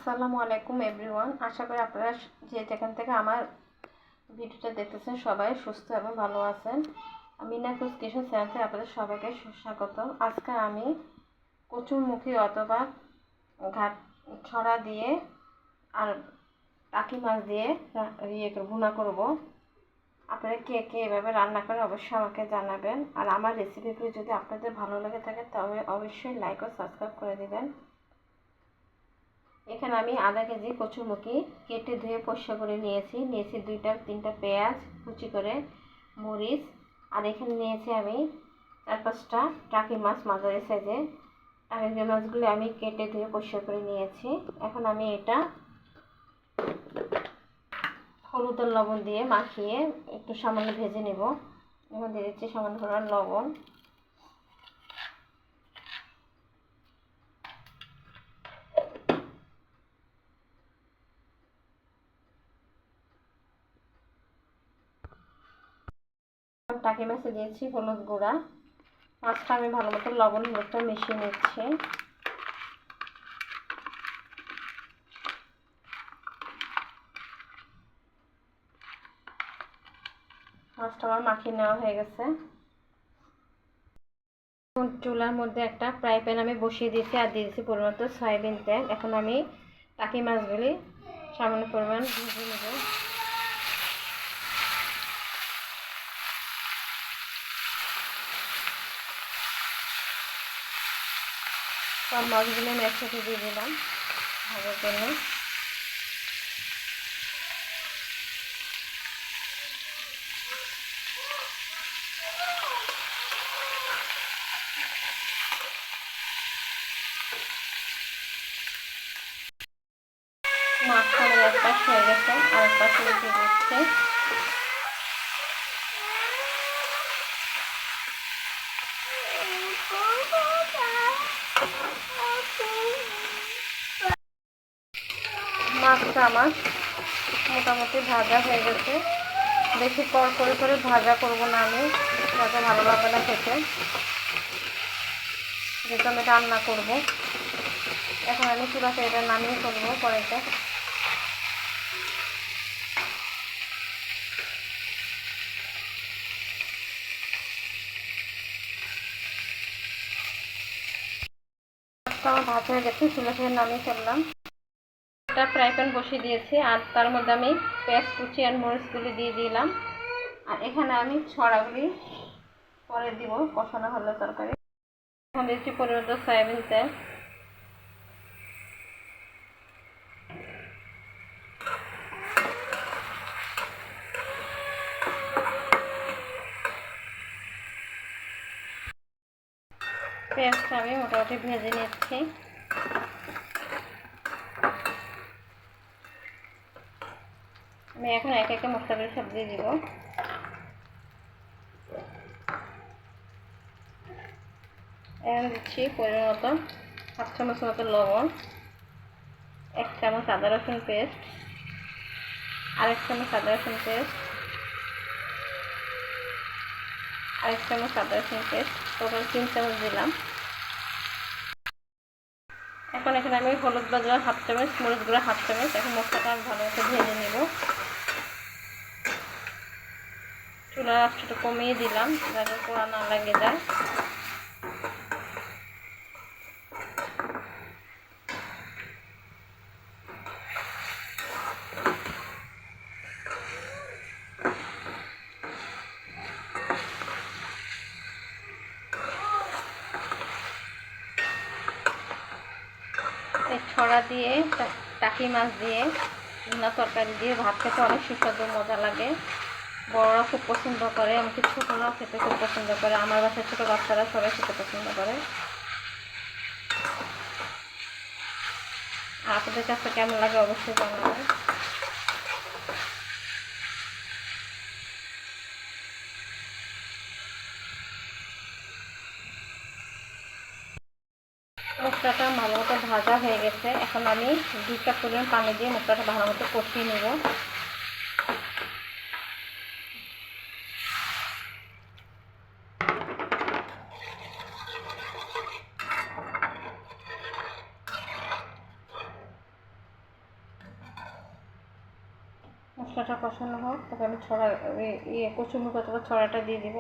আসসালামু আলাইকুম এভরিওয়ান। আশা করি আপনারা যে যেখান থেকে আমার ভিডিওটা দেখতেছেন সবাই সুস্থ এবং ভালো আছেন। মিনা কুস কিচেন চ্যানেল থেকে আপনাদের সবাইকে সুস্বাগত। আজকে আমি কচুরমুখী অথবা ঘাট ছড়া দিয়ে আর টাকি মাছ দিয়ে ভুনা করব। আপনারা কে কে এভাবে রান্না করেন অবশ্যই আমাকে জানাবেন। আর আমার রেসিপিগুলো যদি আপনাদের ভালো লেগে থাকে তবে অবশ্যই লাইক ও সাবস্ক্রাইব করে দিবেন। এখানে আমি আধা কেজি কচুরমুখী কেটে ধুয়ে পরিষ্কার করে নিয়েছি 2-3টা পেঁয়াজ কুচি করে, মরিচ, আর এখানে নিয়েছি আমি 4-5টা টাকি মাছ মাঝারি সাইজে। টাকি মাছগুলো আমি কেটে ধুয়ে পরিষ্কার করে নিয়েছি। এখন আমি এটা হলুদ আর লবণ দিয়ে মাখিয়ে একটু সামান্য ভেজে নেব। এখন দিয়ে দিচ্ছি সামান্য পরিমাণ লবণ। টাকি মাছে দিয়েছি হলুদ গুঁড়া। মাছটা আমি ভালো মতো লবণ হলুদটা মিশিয়ে নিচ্ছি। মাছটা আমার মাখিয়ে নেওয়া হয়ে গেছে। চুলার মধ্যে একটা ফ্রাই প্যান আমি বসিয়ে দিয়েছি আর দিয়েছি পরিমাণ মতো সয়াবিন তেল। এখন আমি টাকি মাছগুলি সামান্য পরিমাণ ভেজে নেব। সব মাছগুলো আমি একসাথে দিয়ে দিলাম ভাজার জন্য। মাছটা এক পাশ হয়ে গেছে আর এক পাশে উঠে দিচ্ছে। মাছটা আমার মোটামুটি ভাজা হয়ে গেছে। বেশি করে ভাজা করব না, আমি ভাজা ভালো লাগবে না খেতে, যেহেতু আমি রান্না করব। এখন আমি চুলাতে এটা নামিয়ে করবো পরেতে। আমার ভাজা হয়ে গেছে, চুলা থেকে নামিয়ে ফেললাম। একটা ফ্রাই প্যান বসিয়ে দিয়েছি আর তার মধ্যে আমি পেঁয়াজ কুচি আর মরিচগুলি দিয়ে দিলাম। আর এখানে আমি ছড়াগুলি পরে দিব কষানো হলে তরকারি। এখন দিচ্ছি পরিমাণ সয়াবিন তেল। পেঁয়াজটা আমি মোটামুটি ভেজে নিচ্ছি। আমি এখন এক একে মশলাগুলো সব দিয়ে দিব। এখন দিচ্ছি পরিমাণ মতো 1/2 চামচ মতো লবণ, 1 চামচ আদা রসুন পেস্ট, আরেক চামচ আদা রসুন পেস্ট, আরেক চামচ আদা রসুন পেস্ট, টোটাল 3 চামচ দিলাম। এখন এখানে আমি হলুদ বাজা 1/2 চামচ, মরিচ গুঁড়া 1/2 চামচ। এখন মশলাটা আমি ভালো মতো ভেজে নেব। চুলার আঁচটা কমিয়ে দিলাম যাতে পোড়া না লাগে যায়। ছড়া দিয়ে টাকি মাছ দিয়ে ভুনা তরকারি দিয়ে ভাত খেতে অনেক সুস্বাদু মজা লাগে। বড়রা খুব পছন্দ করে, এমনকি ছোটরাও খেতে খুব পছন্দ করে। আমার বাসায় ছোটো বাচ্চারা সবাই খেতে পছন্দ করে। আপনাদের কাছে কেমন লাগে অবশ্যই জানাবেন। মশলাটা ভালো মতো ভাজা হয়ে গেছে। এখন আমি 2 কাপ পরিমাণ পানি দিয়ে মশলাটা ভালো মতো কষিয়ে নেব। মশলাটা কষানো হোক, তবে আমি কচুরমুখী অথবা ছড়াটা দিয়ে দিব।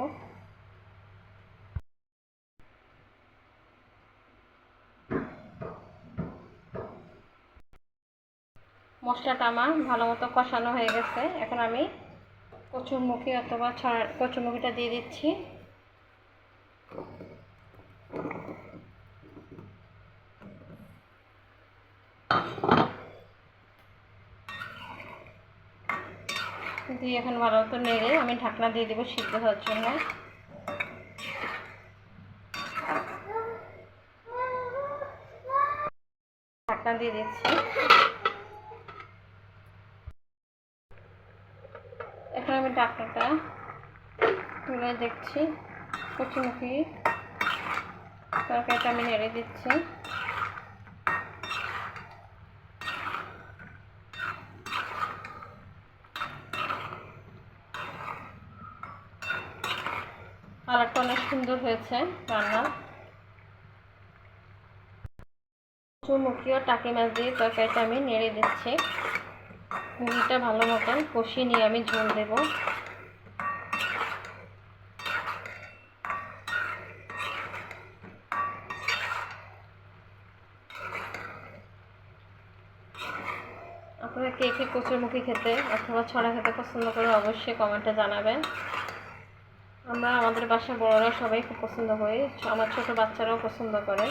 মশলাটা আমার ভালো মতো কষানো হয়ে গেছে। এখন আমি কচুরমুখী অথবা কচুরমুখীটা দিয়ে দিচ্ছি। দিয়ে এখন ভালো মতো নেড়ে আমি ঢাকনা দিয়ে দেবো সিদ্ধ হওয়ার জন্য। ঢাকনা দিয়ে দিচ্ছি। এখন আমি ঢাকনাটা তুলে দেখছি, কচুরমুখী তরকারিটা আমি নেড়ে দিচ্ছি। কালারটা অনেক সুন্দর হয়েছে রান্না। কচুরমুখী ও টাকি মাছ দিয়ে তরকারিটা আমি নেড়ে দিচ্ছি। মুরগিটা ভালো মতন কষিয়ে নিয়ে আমি ঝোল দেব। আপনারা কে কে কচুরমুখী খেতে অথবা ছড়া খেতে পছন্দ করে অবশ্যই কমেন্টে জানাবেন। আমরা আমাদের বাসায় বড়রা সবাই খুব পছন্দ করি, আমার ছোট বাচ্চারাও পছন্দ করে।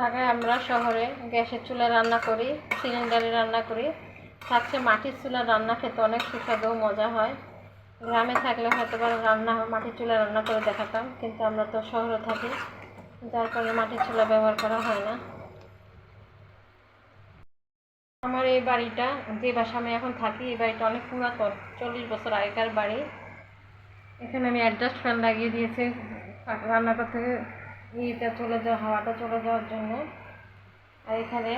ঢাকায় আমরা শহরে গ্যাসের চুলায় রান্না করি, সিলিন্ডারে রান্না করি। থাকছে মাটির চুলার রান্না খেতে অনেক সুস্বাদু মজা হয়। গ্রামে থাকলে হয়তো বা মাটির চুলায় রান্না করে দেখাতাম, কিন্তু আমরা তো শহরে থাকি, যার কারণে মাটির চুলা ব্যবহার করা হয় না। আমার এই বাড়িটা, যে বাসা আমি এখন থাকি, এই বাড়িটা অনেক পুরাতন, 40 বছর আগেকার বাড়ি। এখানে আমি অ্যাডজাস্ট ফ্যান লাগিয়ে দিয়েছি রান্নাঘর থেকে চলে যাওয়া, হাওয়াটা চলে যাওয়ার জন্য। আর এখানে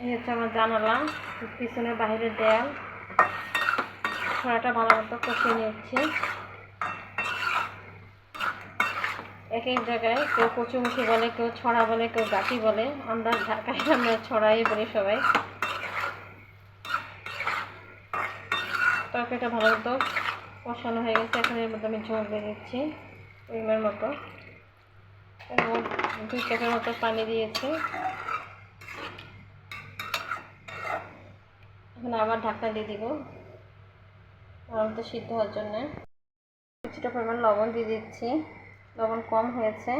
এই হচ্ছে আমার জানালা, পিছনে বাইরের দেয়াল। ছড়াটা ভালো মতো কষিয়ে নিচ্ছি। এক এক জায়গায় কেউ কচুমুখী বলে, কেউ ছড়া বলে, কেউ গাঁটি বলে। আমরা ঢাকায় আমরা ছড়াই বলি সবাই। তরকারিটা ভালো মতো কষানো হয়ে গেছে। এখন এর মধ্যে আমি ঝোল দিয়ে দিচ্ছি পরিমাণ মতো। 2 কাপের মতো পানি দিয়েছি। এখন আবার ঢাকনা দিয়ে দিব ভালো মতো সিদ্ধ হওয়ার জন্য। কিছুটা পরিমাণ লবণ দিয়ে দিচ্ছি, লবণ কম হয়েছে।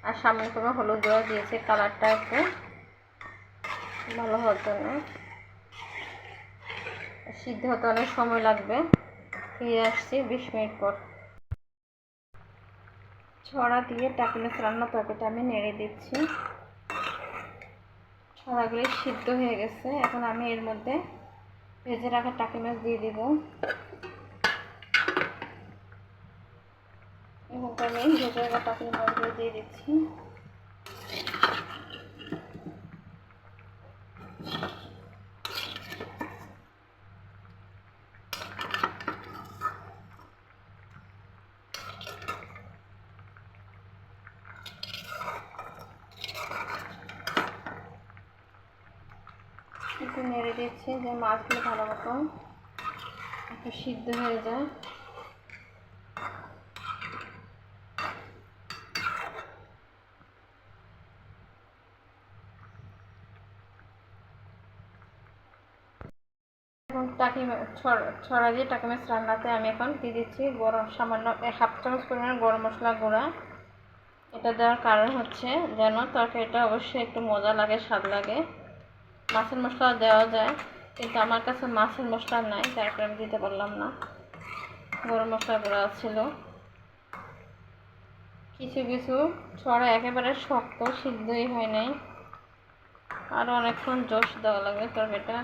আর সামান্য পরিমাণ হলুদ গুঁড়ো দিয়েছি কালারটা একটু ভালো হওয়ার জন্য। সিদ্ধ হতে অনেক সময় লাগবে। ফিরে আসছি 20 মিনিট পর। ছড়া দিয়ে টাকি মাছ রান্না তরকারিটা আমি নেড়ে দিচ্ছি। ছড়াগুলি সিদ্ধ হয়ে গেছে। এখন আমি এর মধ্যে ভেজে রাখা টাকি মাছ দিয়ে দিব। এবং আমি ভেজে রাখা টাকি মাছগুলো দিয়ে দিচ্ছি। একটু নেড়ে দিচ্ছি যে মাছগুলো ভালো মতো একটু সিদ্ধ হয়ে যায়। এখন ছড়া দিয়ে টাকি মাছ রান্নাতে আমি এখন দিয়ে দিচ্ছি সামান্য 1/2 চামচ পরিমাণ গরম মশলা গুঁড়া। এটা দেওয়ার কারণ হচ্ছে যেন তরকারিটা অবশ্যই একটু মজা লাগে, স্বাদ লাগে। মাছের মশলা দেওয়া যায়, কিন্তু আমার কাছে মাছের মশলা নাই, যার কারণে আমি দিতে পারলাম না। গরম মশলা গুঁড়া ছিল। কিছু কিছু ছড়া একেবারে শক্ত, সিদ্ধই হয় নাই, আরও অনেকক্ষণ জোশ দেওয়া লাগবে তরকারিটা।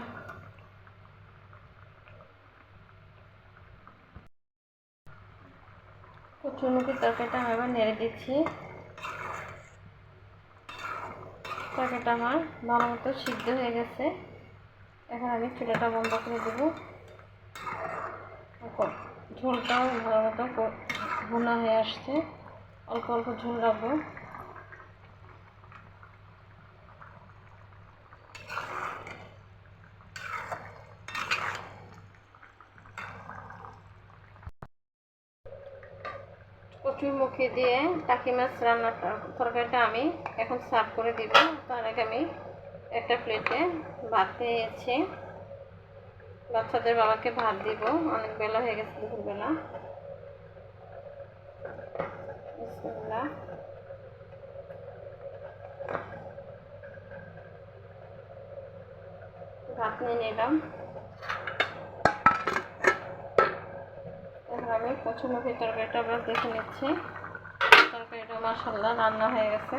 কচুরমুখির তরকারিটা আমি এবার নেড়ে দিচ্ছি। তরকারিটা আমার ভালো মতো সিদ্ধ হয়ে গেছে। এখন আমি চুলাটা বন্ধ করে দেবো। ঝোলটাও ভালো মতো ভুনা হয়ে আসছে। অল্প অল্প ঝোল রাখবো। কচুরমুখী দিয়ে টাকি মাছ রান্নাটা তরকারিটা আমি এখন সার্ভ করে দিব। তার আগে আমি একটা প্লেটে ভাত নিয়েছি। বাচ্চাদের বাবাকে ভাত দিব, অনেক বেলা হয়ে গেছে, দুপুরবেলা। বিসমিল্লাহ। ভাত নিয়ে নিলাম। এখন আমি কচুরমুখী তরকারিটা আবার দেখে নিচ্ছি। তরকারিটা মাশাআল্লাহ রান্না হয়ে গেছে,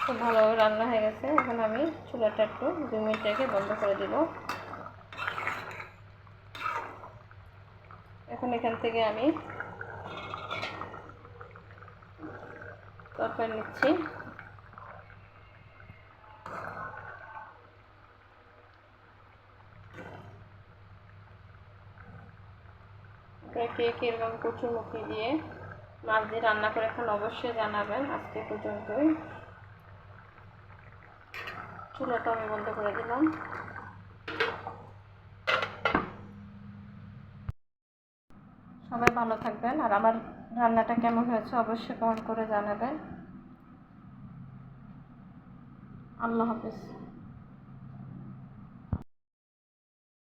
খুব ভালোভাবে রান্না হয়ে গেছে। এখন আমি চুলাটা একটু 2 মিনিট রেখে বন্ধ করে দিব। এখন এখান থেকে আমি তরকারি নিচ্ছি। কে কে এরকম কচুরমুখী দিয়ে মাছ দিয়ে রান্না করে এখন অবশ্যই জানাবেন। আজকে পর্যন্তই। চুলাটা আমি বন্ধ করে দিলাম। সবাই ভালো থাকবেন, আর আমার রান্নাটা কেমন হয়েছে অবশ্যই কমেন্ট করে জানাবেন। আল্লাহ হাফেজ।